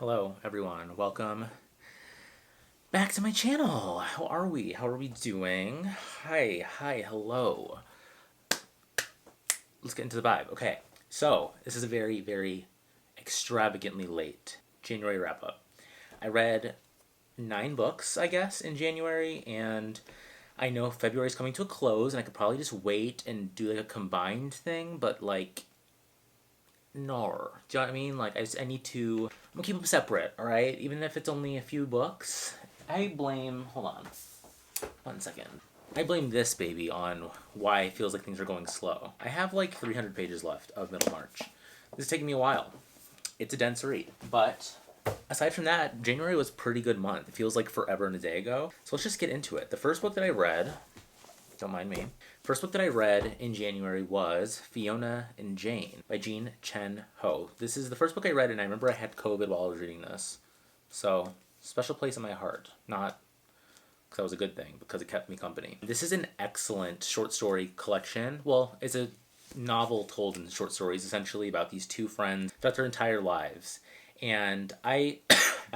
Hello, everyone. Welcome back to my channel. How are we? How are we doing? Hi, hello. Let's get into the vibe. Okay, so this is a very extravagantly late January wrap up. I read 9 books, I guess, in January, and I know February is coming to a close, and I could probably just wait and do like a combined thing, but like, no. Do you know what I mean? Like, I need to. I'm gonna keep them separate, alright? Even if it's only a few books. I blame. Hold on. 1 second. I blame this baby on why it feels like things are going slow. I have like 300 pages left of Middle March. This is taking me a while. It's a dense read. But aside from that, January was a pretty good month. It feels like forever and a day ago. So let's just get into it. The first book that I read, don't mind me, first book that I read in January was Fiona and Jane by Chen Ho. This is the first book I read, and I remember I had COVID while I was reading this. So, special place in my heart. Not because that was a good thing, because it kept me company. This is an excellent short story collection. Well, it's a novel told in short stories, essentially, about these two friends throughout their entire lives. And I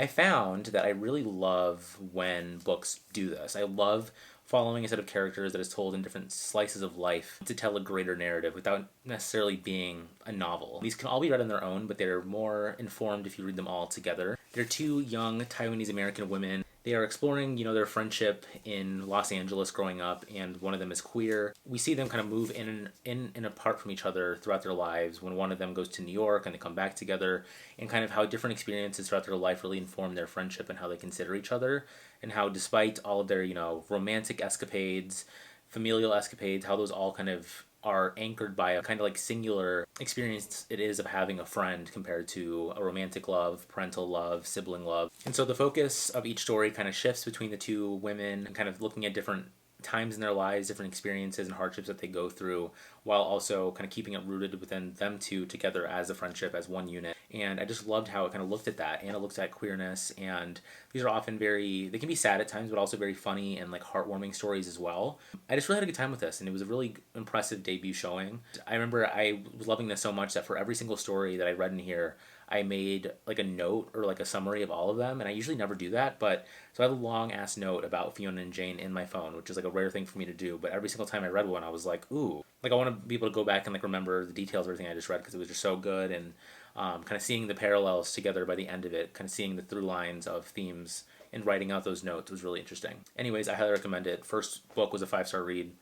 found that I really love when books do this. I love following a set of characters that is told in different slices of life to tell a greater narrative without necessarily being a novel. These can all be read on their own, but they're more informed if you read them all together. They're two young Taiwanese American women. They are exploring, their friendship in Los Angeles growing up, and one of them is queer. We see them kind of move in and apart from each other throughout their lives when one of them goes to New York and they come back together, and kind of how different experiences throughout their life really inform their friendship and how they consider each other, and how despite all of their, romantic escapades, familial escapades, how those all kind of are anchored by a kind of like singular experience it is of having a friend compared to a romantic love, parental love, sibling love. And so the focus of each story kind of shifts between the two women and kind of looking at different times in their lives, different experiences and hardships that they go through, while also kind of keeping it rooted within them two together as a friendship, as one unit. And I just loved how it kind of looked at that, and it looked at queerness, and these are often they can be sad at times, but also very funny and like heartwarming stories as well. I just really had a good time with this, and it was a really impressive debut showing. I remember I was loving this so much that for every single story that I read in here, I made like a note or like a summary of all of them, and I usually never do that, but so I have a long ass note about Fiona and Jane in my phone, which is like a rare thing for me to do, but every single time I read one I was like, ooh, like I want to be able to go back and like remember the details of everything I just read because it was just so good, and kind of seeing the parallels together by the end of it, kind of seeing the through lines of themes and writing out those notes was really interesting. Anyways, I highly recommend it. First book was a 5-star read.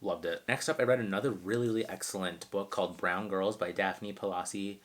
Loved it. Next up, I read another really excellent book called Brown Girls by Daphne Palasi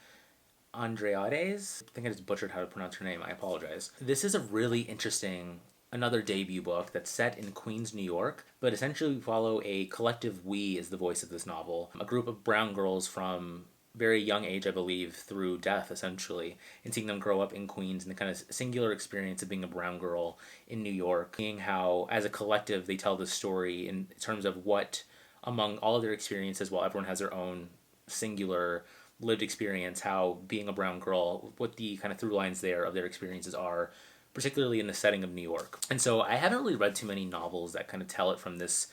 Andreades. I think I just butchered how to pronounce her name. I apologize. This is a really interesting, another debut book that's set in Queens, New York, but essentially we follow a collective, we is the voice of this novel, a group of brown girls from very young age, I believe, through death, essentially, and seeing them grow up in Queens and the kind of singular experience of being a brown girl in New York, seeing how, as a collective, they tell this story in terms of what, among all of their experiences, while everyone has their own singular lived experience, how being a brown girl, what the kind of through lines there of their experiences are, particularly in the setting of New York. And so I haven't really read too many novels that kind of tell it from this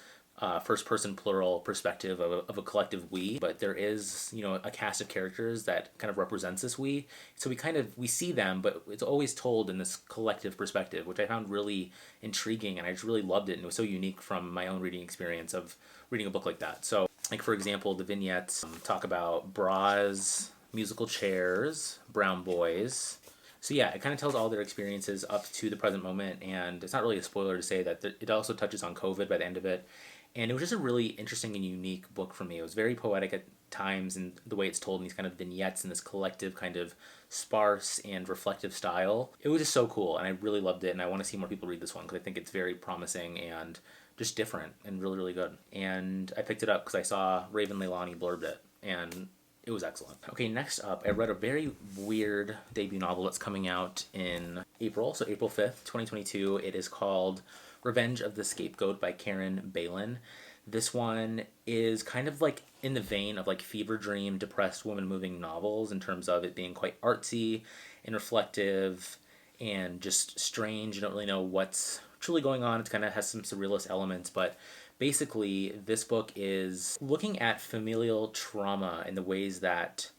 first person plural perspective of a collective we, but there is, a cast of characters that kind of represents this we. So we see them, but it's always told in this collective perspective, which I found really intriguing, and I just really loved it, and it was so unique from my own reading experience of reading a book like that. So, like for example, the vignettes talk about bras, musical chairs, brown boys. So yeah, it kind of tells all their experiences up to the present moment, and it's not really a spoiler to say that it also touches on COVID by the end of it. And it was just a really interesting and unique book for me. It was very poetic at times in the way it's told in these kind of vignettes in this collective kind of sparse and reflective style. It was just so cool, and I really loved it, and I want to see more people read this one because I think it's very promising and just different and really good. And I picked it up because I saw Raven Leilani blurbed it, and it was excellent. Okay, next up, I read a very weird debut novel that's coming out in April, so April 5th, 2022. It is called Revenge of the Scapegoat by Caren Beilin. This one is kind of like in the vein of like fever dream, depressed woman moving novels in terms of it being quite artsy and reflective and just strange. You don't really know what's truly going on. It kind of has some surrealist elements, but basically this book is looking at familial trauma and the ways that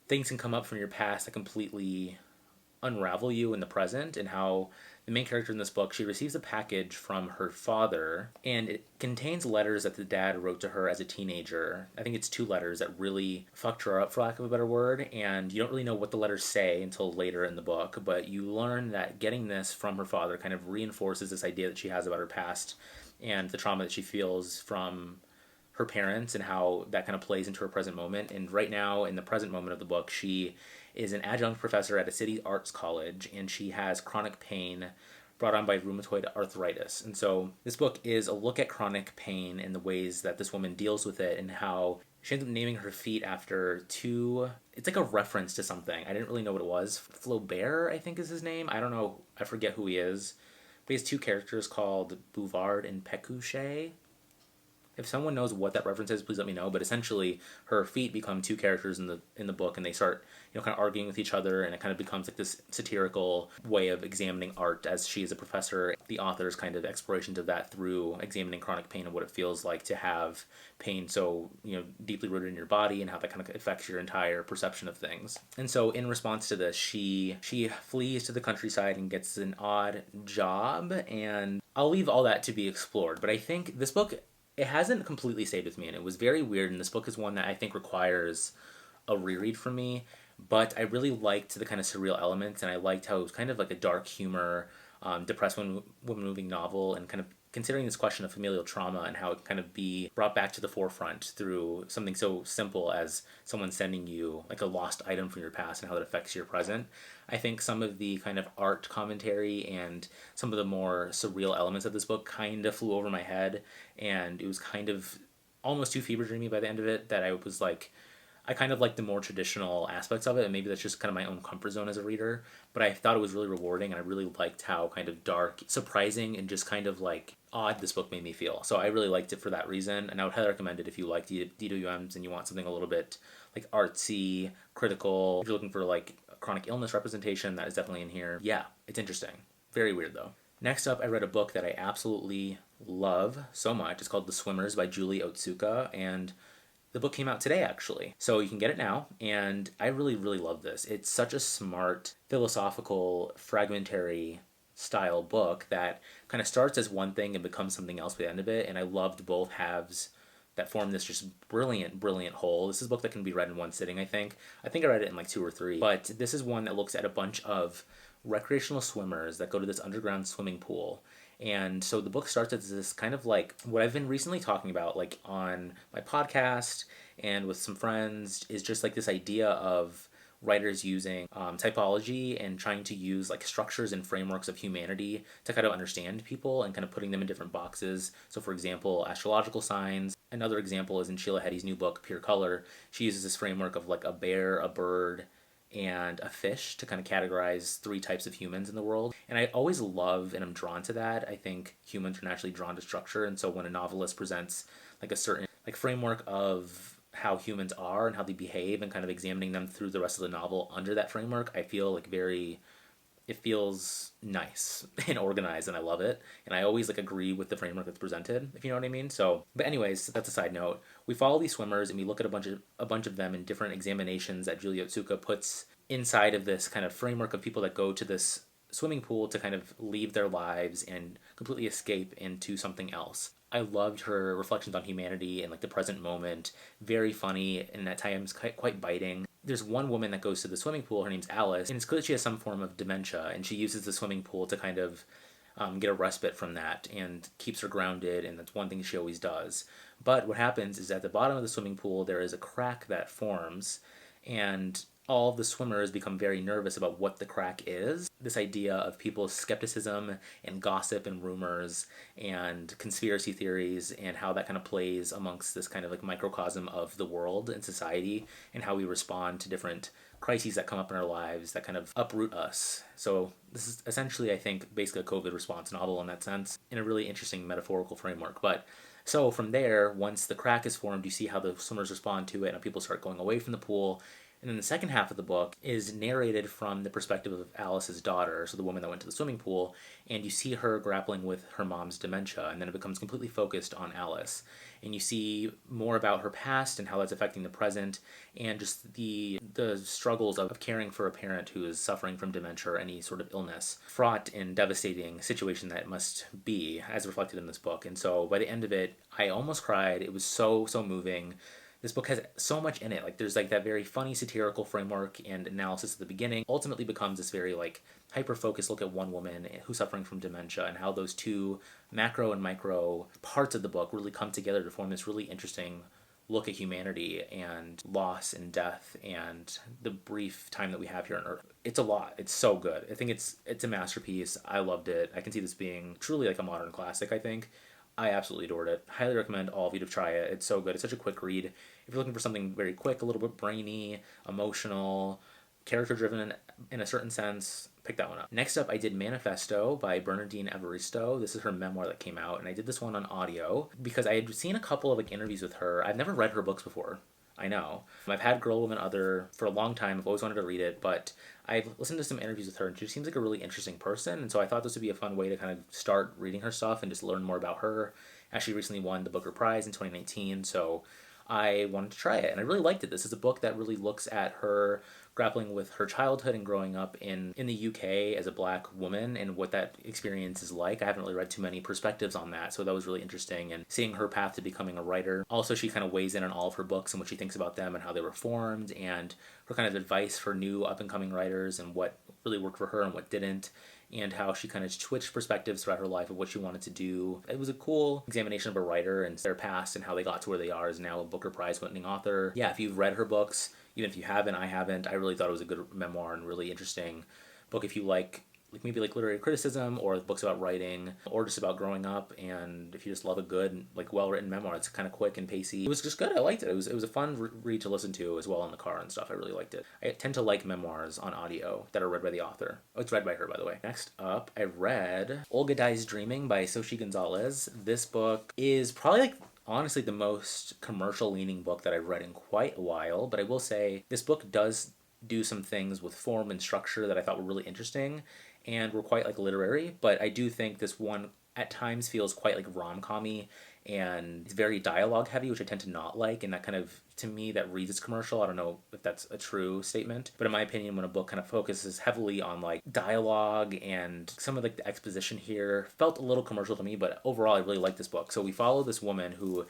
things can come up from your past that completely unravel you in the present, and how the main character in this book, she receives a package from her father, and it contains letters that the dad wrote to her as a teenager. I think it's 2 letters that really fucked her up, for lack of a better word, and you don't really know what the letters say until later in the book, but you learn that getting this from her father kind of reinforces this idea that she has about her past and the trauma that she feels from her parents and how that kind of plays into her present moment. And right now, in the present moment of the book, she is an adjunct professor at a city arts college, and she has chronic pain brought on by rheumatoid arthritis. And so this book is a look at chronic pain and the ways that this woman deals with it, and how she ends up naming her feet after 2... It's like a reference to something. I didn't really know what it was. Flaubert, I think is his name. I don't know. I forget who he is. But he has 2 characters called Bouvard and Pécuchet. If someone knows what that reference is, please let me know. But essentially, her feet become 2 characters in the book, and they start, kind of arguing with each other, and it kind of becomes like this satirical way of examining art as she is a professor. The author's kind of explorations of that through examining chronic pain and what it feels like to have pain so, deeply rooted in your body, and how that kind of affects your entire perception of things. And so, in response to this, she flees to the countryside and gets an odd job, and I'll leave all that to be explored. But I think this book, it hasn't completely stayed with me, and it was very weird, and this book is one that I think requires a reread from me, but I really liked the kind of surreal elements, and I liked how it was kind of like a dark humor, depressed woman-moving novel, and kind of considering this question of familial trauma and how it can kind of be brought back to the forefront through something so simple as someone sending you like a lost item from your past and how that affects your present. I think some of the kind of art commentary and some of the more surreal elements of this book kind of flew over my head, and it was kind of almost too fever dreamy by the end of it, that I was like, I kind of like the more traditional aspects of it, and maybe that's just kind of my own comfort zone as a reader, but I thought it was really rewarding, and I really liked how kind of dark, surprising, and just kind of like odd this book made me feel. So I really liked it for that reason, and I would highly recommend it if you like DWMs and you want something a little bit like artsy, critical. If you're looking for like chronic illness representation, that is definitely in here. Yeah, it's interesting. Very weird though. Next up, I read a book that I absolutely love so much. It's called The Swimmers by Julie Otsuka, and the book came out today, actually. So you can get it now, and I really, really love this. It's such a smart, philosophical, fragmentary style book that kind of starts as one thing and becomes something else by the end of it, and I loved both halves that form this just brilliant, brilliant whole. This is a book that can be read in one sitting, I think. I think I read it in like 2 or 3, but this is one that looks at a bunch of recreational swimmers that go to this underground swimming pool. And so the book starts as this kind of like what I've been recently talking about, like on my podcast and with some friends, is just like this idea of writers using typology and trying to use like structures and frameworks of humanity to kind of understand people and kind of putting them in different boxes. So for example, astrological signs. Another example is in Sheila Heti's new book, Pure Color. She uses this framework of like a bear, a bird, and a fish to kind of categorize 3 types of humans in the world. And I always love and I'm drawn to that. I think humans are naturally drawn to structure, and so when a novelist presents like a certain like framework of how humans are and how they behave and kind of examining them through the rest of the novel under that framework, I feel like it feels nice and organized, and I love it. And I always like agree with the framework that's presented, if you know what I mean. So, but anyways, that's a side note. We follow these swimmers and we look at a bunch of them in different examinations that Julia Otsuka puts inside of this kind of framework of people that go to this swimming pool to kind of leave their lives and completely escape into something else. I loved her reflections on humanity and like the present moment. Very funny and at times quite biting. There's one woman that goes to the swimming pool. Her name's Alice, and it's clear that she has some form of dementia, and she uses the swimming pool to kind of get a respite from that and keeps her grounded, and that's one thing she always does. But what happens is at the bottom of the swimming pool there is a crack that forms, and all of the swimmers become very nervous about what the crack is. This idea of people's skepticism and gossip and rumors and conspiracy theories and how that kind of plays amongst this kind of like microcosm of the world and society and how we respond to different crises that come up in our lives that kind of uproot us. So this is essentially, I think, basically a COVID response novel in that sense, in a really interesting metaphorical framework. But so from there, once the crack is formed, you see how the swimmers respond to it, and people start going away from the pool. And then the second half of the book is narrated from the perspective of Alice's daughter, so the woman that went to the swimming pool, and you see her grappling with her mom's dementia, and then it becomes completely focused on Alice. And you see more about her past and how that's affecting the present, and just the struggles of caring for a parent who is suffering from dementia or any sort of illness. Fraught and devastating situation that must be, as reflected in this book. And so by the end of it, I almost cried. It was so moving. This book has so much in it. Like, there's like that very funny satirical framework and analysis at the beginning. Ultimately becomes this very like hyper-focused look at one woman who's suffering from dementia, and how those two macro and micro parts of the book really come together to form this really interesting look at humanity and loss and death and the brief time that we have here on Earth. It's a lot. It's so good. I think it's a masterpiece. I loved it. I can see this being truly like a modern classic, I think. I absolutely adored it. Highly recommend all of you to try it. It's so good. It's such a quick read. If you're looking for something very quick, a little bit brainy, emotional, character-driven in a certain sense, pick that one up. Next up, I did Manifesto by Bernardine Evaristo. This is her memoir that came out, and I did this one on audio because I had seen a couple of like interviews with her. I've never read her books before. I know. I've had Girl, Woman, Other for a long time. I've always wanted to read it, but I've listened to some interviews with her, and she seems like a really interesting person, and so I thought this would be a fun way to kind of start reading her stuff and just learn more about her. As she recently won the Booker Prize in 2019, so I wanted to try it, and I really liked it. This is a book that really looks at her grappling with her childhood and growing up in the UK as a Black woman and what that experience is like. I haven't really read too many perspectives on that, so that was really interesting, and seeing her path to becoming a writer. Also, she kind of weighs in on all of her books and what she thinks about them and how they were formed, and her kind of advice for new up-and-coming writers and what really worked for her and what didn't, and how she kind of switched perspectives throughout her life of what she wanted to do. It was a cool examination of a writer and their past and how they got to where they are as now a Booker Prize winning author. Yeah, if you've read her books, even if you haven't, I haven't, I really thought it was a good memoir and really interesting book if you like maybe like literary criticism or books about writing or just about growing up, and if you just love a good like well-written memoir. It's kind of quick and pacey. It was just good. I liked it. It was a fun read to listen to as well in the car and stuff. I really liked it. I tend to like memoirs on audio that are read by the author. Oh, it's read by her, by the way. Next up, I read Olga Dies Dreaming by Xochitl Gonzalez. This book is probably like honestly the most commercial leaning book that I've read in quite a while, but I will say this book does do some things with form and structure that I thought were really interesting and were quite like literary, but I do think this one at times feels quite like rom-com-y, and it's very dialogue heavy, which I tend to not like, and that kind of, to me, that reads as commercial. I don't know if that's a true statement, but in my opinion, when a book kind of focuses heavily on like dialogue and some of like the exposition here felt a little commercial to me, but overall I really like this book. So we follow this woman who,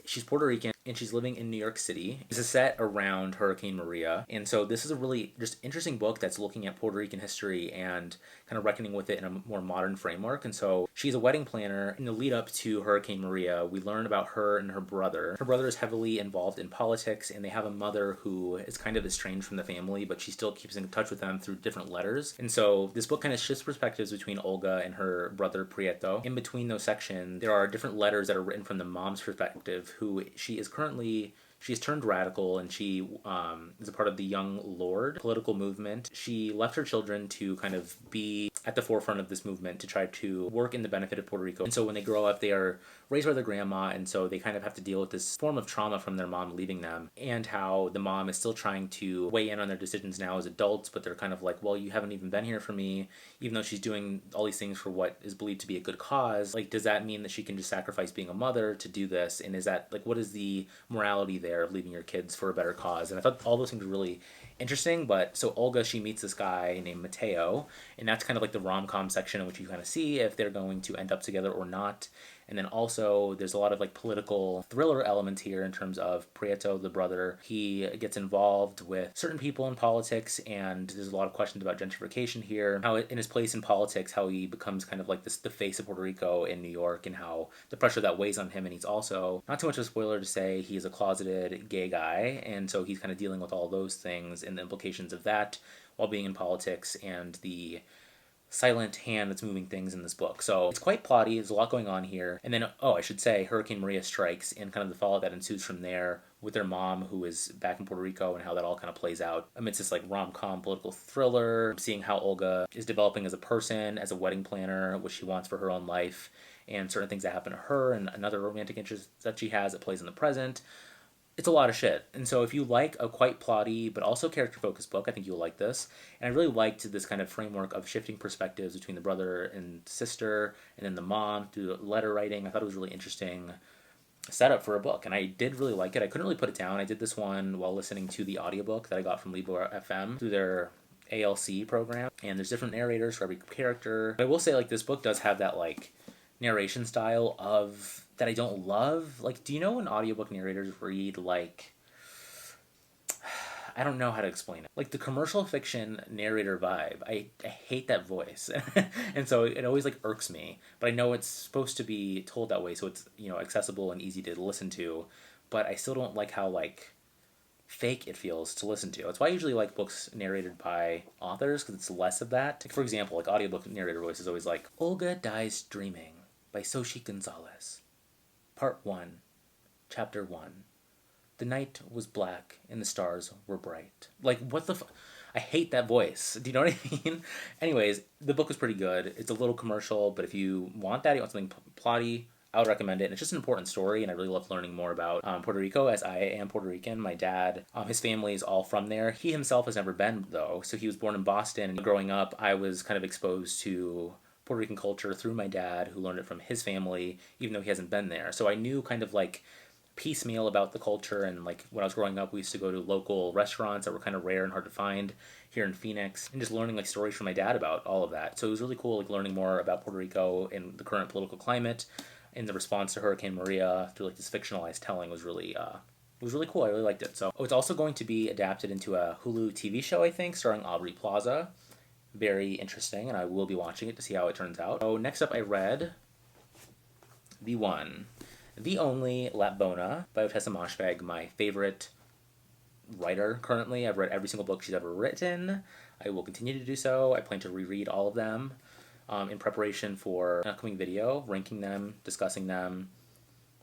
she's Puerto Rican and she's living in New York City. This is set around Hurricane Maria. And so this is a really just interesting book that's looking at Puerto Rican history and kind of reckoning with it in a more modern framework. And so she's a wedding planner. In the lead up to Hurricane Maria, we learn about her and her brother. Her brother is heavily involved in politics, and they have a mother who is kind of estranged from the family, but she still keeps in touch with them through different letters. And so this book kind of shifts perspectives between Olga and her brother Prieto. In between those sections, there are different letters that are written from the mom's perspective, who she is currently, she's turned radical, and she is a part of the Young Lord political movement. She left her children to kind of be at the forefront of this movement to try to work in the benefit of Puerto Rico. And so when they grow up, they are raised by their grandma, and so they kind of have to deal with this form of trauma from their mom leaving them, and how the mom is still trying to weigh in on their decisions now as adults, but they're kind of like, well, you haven't even been here for me, even though she's doing all these things for what is believed to be a good cause. Like, does that mean that she can just sacrifice being a mother to do this? And is that, like, what is the morality there of leaving your kids for a better cause? And I thought all those things were really interesting. But so Olga, she meets this guy named Mateo, and that's kind of like the rom-com section in which you kind of see if they're going to end up together or not. And then also there's a lot of like political thriller elements here in terms of Prieto, the brother. He gets involved with certain people in politics, and there's a lot of questions about gentrification here, how in his place in politics, how he becomes kind of like this, the face of Puerto Rico in New York, and how the pressure that weighs on him. And he's also, not too much of a spoiler to say, he's a closeted gay guy, and so he's kind of dealing with all those things and the implications of that while being in politics, and the silent hand that's moving things in this book. So it's quite plotty. There's a lot going on here. And then, I should say, Hurricane Maria strikes, and kind of the fallout that ensues from there with their mom, who is back in Puerto Rico, and how that all kind of plays out amidst this like rom-com political thriller, seeing how Olga is developing as a person, as a wedding planner, what she wants for her own life, and certain things that happen to her and another romantic interest that she has that plays in the present. it's a lot of shit. And so if you like a quite plotty but also character focused book, I think you'll like this. And I really liked this kind of framework of shifting perspectives between the brother and sister and then the mom through letter writing. I thought it was really interesting setup for a book, and I did really like it. I couldn't really put it down. I did this one while listening to the audiobook that I got from Libro FM through their ALC program, and there's different narrators for every character. But I will say, like, this book does have that, like, narration style of that I don't love. Like, do you know when audiobook narrators read, like, I don't know how to explain it. Like the commercial fiction narrator vibe. I hate that voice. And so it always like irks me. But I know it's supposed to be told that way so it's, accessible and easy to listen to. But I still don't like how like fake it feels to listen to. That's why I usually like books narrated by authors because it's less of that. Like, for example, like audiobook narrator voice is always like Olga Dies Dreaming by Xochitl Gonzalez. Part 1. Chapter 1. The night was black and the stars were bright. Like, what the I hate that voice. Do you know what I mean? Anyways, the book was pretty good. It's a little commercial, but if you want that, you want something plotty, I would recommend it. And it's just an important story, and I really love learning more about Puerto Rico, as I am Puerto Rican. My dad, his family is all from there. He himself has never been, though. So he was born in Boston, and growing up, I was kind of exposed to Puerto Rican culture through my dad, who learned it from his family, even though he hasn't been there. So I knew kind of like piecemeal about the culture, and like when I was growing up we used to go to local restaurants that were kind of rare and hard to find here in Phoenix, and just learning like stories from my dad about all of that. So it was really cool, like learning more about Puerto Rico and the current political climate and the response to Hurricane Maria through like this fictionalized telling was really cool. I really liked it. So it's also going to be adapted into a Hulu TV show, I think, starring Aubrey Plaza. Very interesting, and I will be watching it to see how it turns out. So next up I read the only La Bona by Ottessa Moshfegh, my favorite writer currently. I've read every single book she's ever written. I will continue to do so. I plan to reread all of them in preparation for an upcoming video, ranking them, discussing them,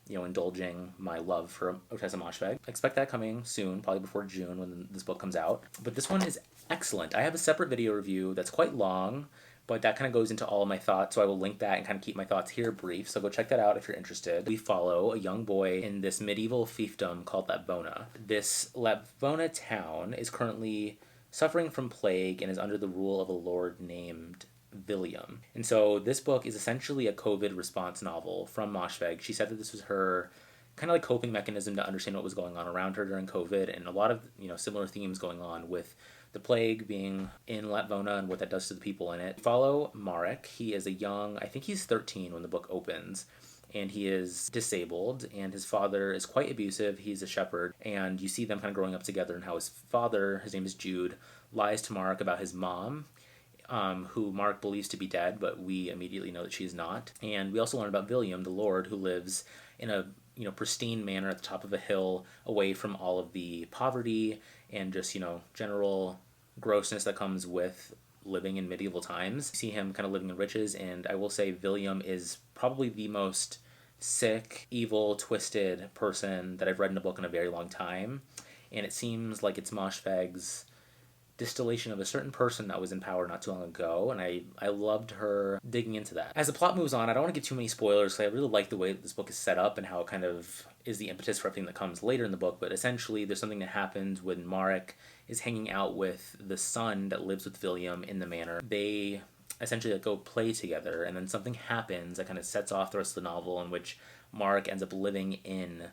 indulging my love for Ottessa Moshfegh. I expect that coming soon, probably before June when this book comes out. But this one is excellent. I have a separate video review that's quite long, but that kind of goes into all of my thoughts, so I will link that and kind of keep my thoughts here brief. So go check that out if you're interested. We follow a young boy in this medieval fiefdom called Lapvona. This Lapvona town is currently suffering from plague and is under the rule of a lord named William. And so this book is essentially a COVID response novel from Moshfegh. She said that this was her kind of like coping mechanism to understand what was going on around her during COVID, and a lot of similar themes going on with the plague being in Lapvona and what that does to the people in it. Follow Marek. He is a young, I think he's 13 when the book opens, and he is disabled, and his father is quite abusive. He's a shepherd, and you see them kind of growing up together, and how his father, his name is Jude, lies to Marek about his mom, who Mark believes to be dead, but we immediately know that she is not. And we also learn about William, the Lord, who lives in a pristine manor at the top of a hill, away from all of the poverty and just general grossness that comes with living in medieval times. You see him kind of living in riches, and I will say William is probably the most sick, evil, twisted person that I've read in a book in a very long time, and it seems like it's Moshfegh's distillation of a certain person that was in power not too long ago, and I loved her digging into that. As the plot moves on, I don't want to give too many spoilers because I really like the way that this book is set up and how it kind of is the impetus for everything that comes later in the book, but essentially there's something that happens when Marek is hanging out with the son that lives with William in the manor. They essentially go play together, and then something happens that kind of sets off the rest of the novel, in which Marek ends up living in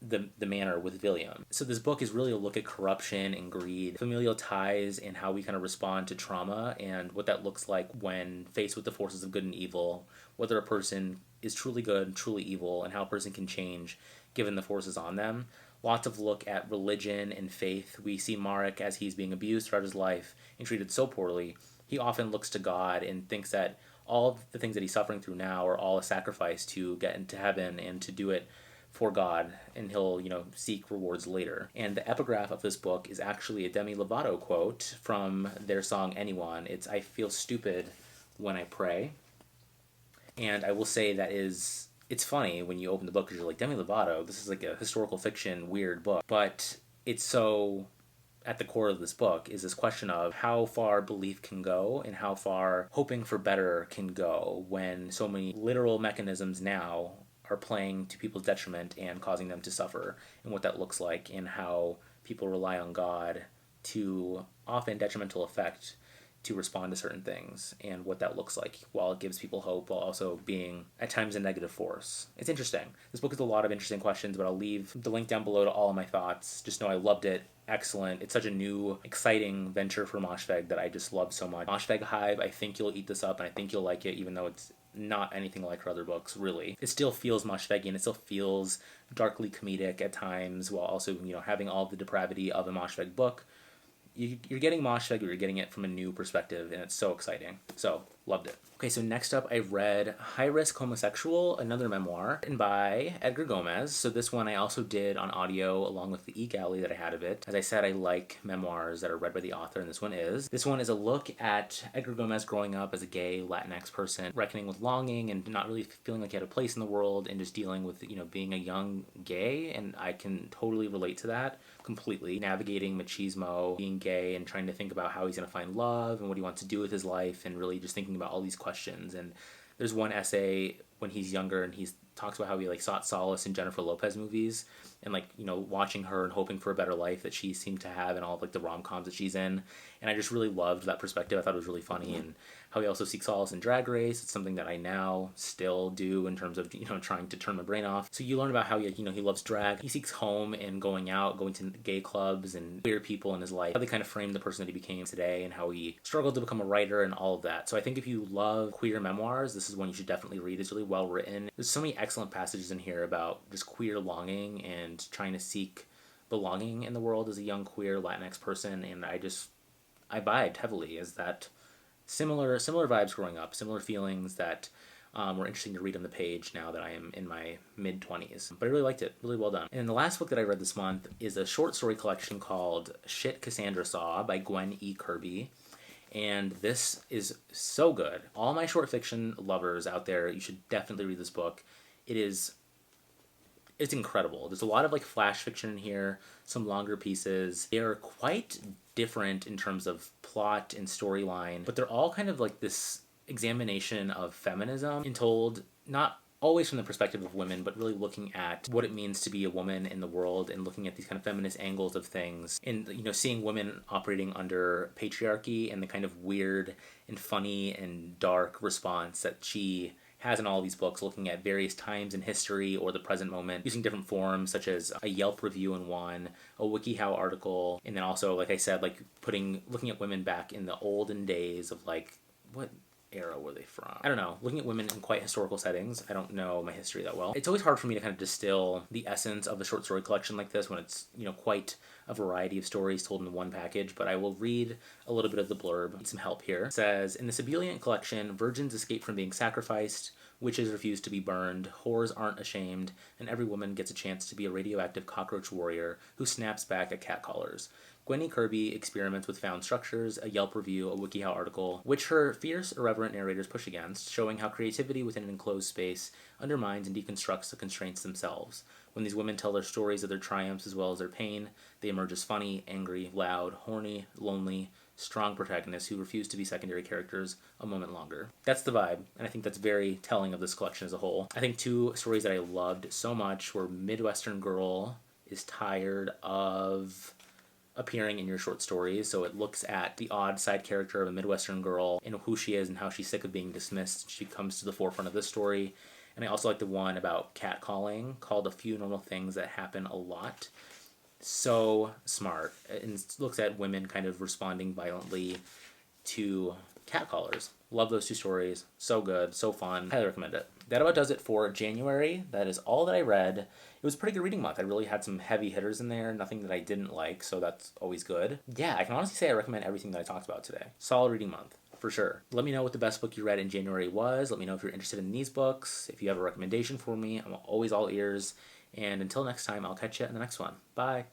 the manor with William. So this book is really a look at corruption and greed, familial ties, and how we kind of respond to trauma and what that looks like when faced with the forces of good and evil, whether a person is truly good, truly evil, and how a person can change given the forces on them. Lots of look at religion and faith. We see Marek as he's being abused throughout his life and treated so poorly. He often looks to God and thinks that all of the things that he's suffering through now are all a sacrifice to get into heaven and to do it for God, and he'll, seek rewards later. And the epigraph of this book is actually a Demi Lovato quote from their song Anyone. It's "I feel stupid when I pray." And I will say it's funny when you open the book because you're like, Demi Lovato, this is like a historical fiction weird book. But it's so at the core of this book is this question of how far belief can go and how far hoping for better can go when so many literal mechanisms now are playing to people's detriment and causing them to suffer, and what that looks like, and how people rely on God to often detrimental effect to respond to certain things, and what that looks like while it gives people hope while also being at times a negative force. It's interesting. This book has a lot of interesting questions, but I'll leave the link down below to all of my thoughts. Just know I loved it. Excellent. It's such a new, exciting venture for Moshfegh that I just love so much. Moshfegh Hive, I think you'll eat this up, and I think you'll like it, even though it's not anything like her other books, really. It still feels Moshfeghian. It still feels darkly comedic at times, while also, having all the depravity of a Moshfegh book. You're getting Moshfegh, but you're getting it from a new perspective, and it's so exciting. So, loved it. Okay, so next up I read High Risk Homosexual, another memoir, written by Edgar Gomez. So this one I also did on audio along with the e-galley that I had of it. As I said, I like memoirs that are read by the author, and this one is. This one is a look at Edgar Gomez growing up as a gay Latinx person, reckoning with longing and not really feeling like he had a place in the world, and just dealing with, being a young gay, and I can totally relate to that completely. Navigating machismo, being gay, and trying to think about how he's going to find love and what he wants to do with his life, and really just thinking about all these questions. And there's one essay when he's younger, and he talks about how he sought solace in Jennifer Lopez movies, and watching her and hoping for a better life that she seemed to have in all of the rom-coms that she's in. And I just really loved that perspective. I thought it was really funny. And how he also seeks solace in Drag Race. It's something that I now still do in terms of, trying to turn my brain off. So you learn about how he loves drag. He seeks home and going out, going to gay clubs and queer people in his life. How they kind of framed the person that he became today, and how he struggled to become a writer and all of that. So I think if you love queer memoirs, this is one you should definitely read. It's really well written. There's so many excellent passages in here about just queer longing and trying to seek belonging in the world as a young queer Latinx person. And I vibed heavily as that. Similar vibes growing up, similar feelings that were interesting to read on the page now that I am in my mid-20s. But I really liked it. Really well done. And the last book that I read this month is a short story collection called Shit Cassandra Saw by Gwen E. Kirby. And this is so good. All my short fiction lovers out there, you should definitely read this book. It's incredible. There's a lot of flash fiction in here, some longer pieces. They are quite different in terms of plot and storyline, but they're all kind of this examination of feminism, and told not always from the perspective of women, but really looking at what it means to be a woman in the world, and looking at these kind of feminist angles of things, and seeing women operating under patriarchy and the kind of weird and funny and dark response that she has in all these books, looking at various times in history or the present moment, using different forms such as a Yelp review in one, a WikiHow article, and then also, like I said, looking at women back in the olden days of what era were they from? I don't know. Looking at women in quite historical settings. I don't know my history that well. It's always hard for me to kind of distill the essence of a short story collection like this when it's, quite a variety of stories told in one package, but I will read a little bit of the blurb. Need some help here. It says, in this ebullient collection, virgins escape from being sacrificed, witches refuse to be burned, whores aren't ashamed, and every woman gets a chance to be a radioactive cockroach warrior who snaps back at catcallers. Gwen E. Kirby experiments with found structures, a Yelp review, a WikiHow article, which her fierce, irreverent narrators push against, showing how creativity within an enclosed space undermines and deconstructs the constraints themselves. When these women tell their stories of their triumphs as well as their pain, they emerge as funny, angry, loud, horny, lonely, strong protagonists who refuse to be secondary characters a moment longer. That's the vibe, and I think that's very telling of this collection as a whole. I think two stories that I loved so much were Midwestern Girl is tired of appearing in your short stories, so it looks at the odd side character of a Midwestern girl and who she is and how she's sick of being dismissed. She comes to the forefront of this story. And I also like the one about catcalling called A Few Normal Things That Happen a Lot. So smart. And looks at women kind of responding violently to catcallers. Love those two stories. So good, so fun. Highly recommend it. That about does it for January. That is all that I read. It was a pretty good reading month. I really had some heavy hitters in there, nothing that I didn't like, so that's always good. Yeah, I can honestly say I recommend everything that I talked about today. Solid reading month, for sure. Let me know what the best book you read in January was. Let me know if you're interested in these books. If you have a recommendation for me, I'm always all ears. And until next time, I'll catch you in the next one. Bye.